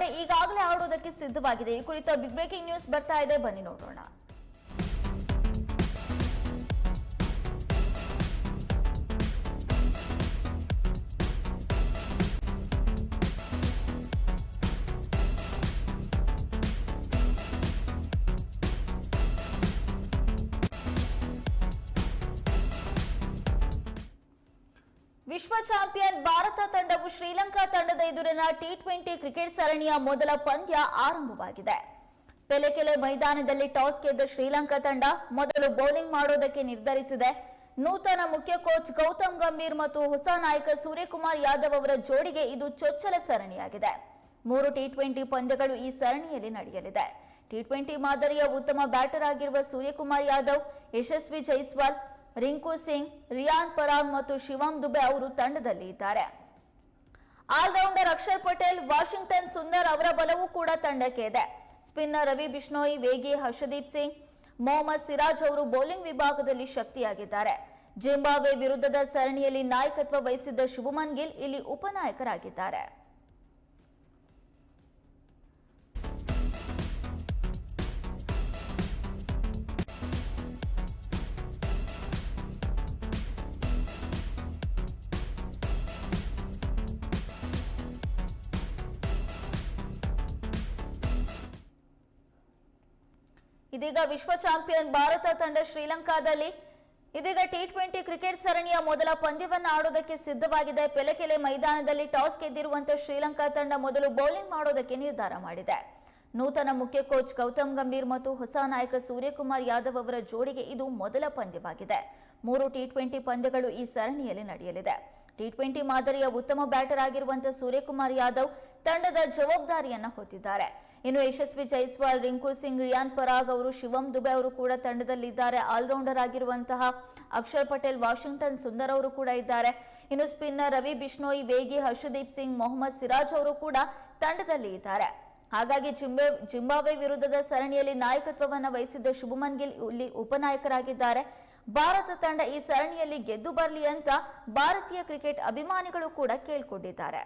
ತಂಡ ಈಗಾಗಲೇ ಆಡೋದಕ್ಕೆ ಸಿದ್ಧವಾಗಿದೆ. ಈ ಕುರಿತ ಬಿಗ್ ಬ್ರೇಕಿಂಗ್ ನ್ಯೂಸ್ ಬರ್ತಾ ಇದೆ, ಬನ್ನಿ ನೋಡೋಣ. ವಿಶ್ವ ಚಾಂಪಿಯನ್ ಭಾರತ ತಂಡವು ಶ್ರೀಲಂಕಾ ತಂಡದ ಎದುರಿನ ಟಿ20 ಕ್ರಿಕೆಟ್ ಸರಣಿಯ ಮೊದಲ ಪಂದ್ಯ ಆರಂಭವಾಗಿದೆ. ಪೆಲೆಕೆಲೆ ಮೈದಾನದಲ್ಲಿ ಟಾಸ್ ಗೆದ್ದ ಶ್ರೀಲಂಕಾ ತಂಡ ಮೊದಲು ಬೌಲಿಂಗ್ ಮಾಡೋದಕ್ಕೆ ನಿರ್ಧರಿಸಿದೆ. ನೂತನ ಮುಖ್ಯ ಕೋಚ್ ಗೌತಮ್ ಗಂಭೀರ್ ಮತ್ತು ಹೊಸ ನಾಯಕ ಸೂರ್ಯಕುಮಾರ್ ಯಾದವ್ ಅವರ ಜೋಡಿಗೆ ಇದು ಚೊಚ್ಚಲ ಸರಣಿಯಾಗಿದೆ. 3 ಟಿ20 ಪಂದ್ಯಗಳು ಈ ಸರಣಿಯಲ್ಲಿ ನಡೆಯಲಿದೆ. ಟಿ20 ಮಾದರಿಯ ಉತ್ತಮ ಬ್ಯಾಟರ್ ಆಗಿರುವ ಸೂರ್ಯಕುಮಾರ್ ಯಾದವ್, ಯಶಸ್ವಿ ಜೈಸ್ವಾಲ್, ರಿಂಕು ಸಿಂಗ್, ರಿಯಾನ್ ಪರಾಗ್ ಮತ್ತು ಶಿವಮ್ ದುಬೆ ಅವರು ತಂಡದಲ್ಲಿ ಇದ್ದಾರೆ. ಆಲ್ರೌಂಡರ್ ಅಕ್ಷರ್ ಪಟೇಲ್, ವಾಷಿಂಗ್ಟನ್ ಸುಂದರ್ ಅವರ ಬಲವೂ ಕೂಡ ತಂಡಕ್ಕೆ ಇದೆ. ಸ್ಪಿನ್ನರ್ ರವಿ ಬಿಷ್ಣೋಯ್, ವೇಗಿ ಹರ್ಷದೀಪ್ ಸಿಂಗ್, ಮೊಹಮ್ಮದ್ ಸಿರಾಜ್ ಅವರು ಬೌಲಿಂಗ್ ವಿಭಾಗದಲ್ಲಿ ಶಕ್ತಿಯಾಗಿದ್ದಾರೆ. ಜಿಂಬಾಬ್ವೆ ವಿರುದ್ಧದ ಸರಣಿಯಲ್ಲಿ ನಾಯಕತ್ವ ವಹಿಸಿದ್ದ ಶುಭಮನ್ ಗಿಲ್ ಇಲ್ಲಿ ಉಪನಾಯಕರಾಗಿದ್ದಾರೆ. ಇದೀಗ ವಿಶ್ವ ಚಾಂಪಿಯನ್ ಭಾರತ ತಂಡ ಶ್ರೀಲಂಕಾದಲ್ಲಿ ಇದೀಗ ಟಿ20 ಕ್ರಿಕೆಟ್ ಸರಣಿಯ ಮೊದಲ ಪಂದ್ಯವನ್ನು ಆಡೋದಕ್ಕೆ ಸಿದ್ಧವಾಗಿದೆ. ಪೆಲೆಕೆಲೆ ಮೈದಾನದಲ್ಲಿ ಟಾಸ್ ಗೆದ್ದಿರುವಂತಹ ಶ್ರೀಲಂಕಾ ತಂಡ ಮೊದಲು ಬೌಲಿಂಗ್ ಮಾಡೋದಕ್ಕೆ ನಿರ್ಧಾರ ಮಾಡಿದೆ. ನೂತನ ಮುಖ್ಯ ಕೋಚ್ ಗೌತಮ್ ಗಂಭೀರ್ ಮತ್ತು ಹೊಸ ನಾಯಕ ಸೂರ್ಯಕುಮಾರ್ ಯಾದವ್ ಅವರ ಜೋಡಿಗೆ ಇದು ಮೊದಲ ಪಂದ್ಯವಾಗಿದೆ. 3 ಟಿ20 ಪಂದ್ಯಗಳು ಈ ಸರಣಿಯಲ್ಲಿ ನಡೆಯಲಿದೆ. ಟಿ20 ಮಾದರಿಯ ಉತ್ತಮ ಬ್ಯಾಟರ್ ಆಗಿರುವಂತಹ ಸೂರ್ಯಕುಮಾರ್ ಯಾದವ್ ತಂಡದ ಜವಾಬ್ದಾರಿಯನ್ನ ಹೊತ್ತಿದ್ದಾರೆ. ಇನ್ನು ಯಶಸ್ವಿ ಜೈಸ್ವಾಲ್, ರಿಂಕು ಸಿಂಗ್, ರಿಯಾನ್ ಪರಾಗ್ ಅವರು, ಶಿವಮ್ ದುಬೆ ಅವರು ಕೂಡ ತಂಡದಲ್ಲಿದ್ದಾರೆ. ಆಲ್ರೌಂಡರ್ ಆಗಿರುವಂತಹ ಅಕ್ಷರ್ ಪಟೇಲ್, ವಾಷಿಂಗ್ಟನ್ ಸುಂದರ್ ಅವರು ಕೂಡ ಇದ್ದಾರೆ. ಇನ್ನು ಸ್ಪಿನ್ನರ್ ರವಿ ಬಿಷ್ಣೋಯ್, ವೇಗಿ ಹರ್ಷದೀಪ್ ಸಿಂಗ್, ಮೊಹಮ್ಮದ್ ಸಿರಾಜ್ ಅವರು ಕೂಡ ತಂಡದಲ್ಲಿ ಇದ್ದಾರೆ. ಹಾಗಾಗಿ ಜಿಂಬಾಬ್ವೆ ವಿರುದ್ಧದ ಸರಣಿಯಲ್ಲಿ ನಾಯಕತ್ವವನ್ನು ವಹಿಸಿದ್ದ ಶುಭಮನ್ ಗಿಲ್ ಇಲ್ಲಿ ಉಪನಾಯಕರಾಗಿದ್ದಾರೆ. ಭಾರತ ತಂಡ ಈ ಸರಣಿಯಲ್ಲಿ ಗೆದ್ದು ಬರಲಿ ಅಂತ ಭಾರತೀಯ ಕ್ರಿಕೆಟ್ ಅಭಿಮಾನಿಗಳು ಕೂಡ ಕೇಳಿಕೊಂಡಿದ್ದಾರೆ.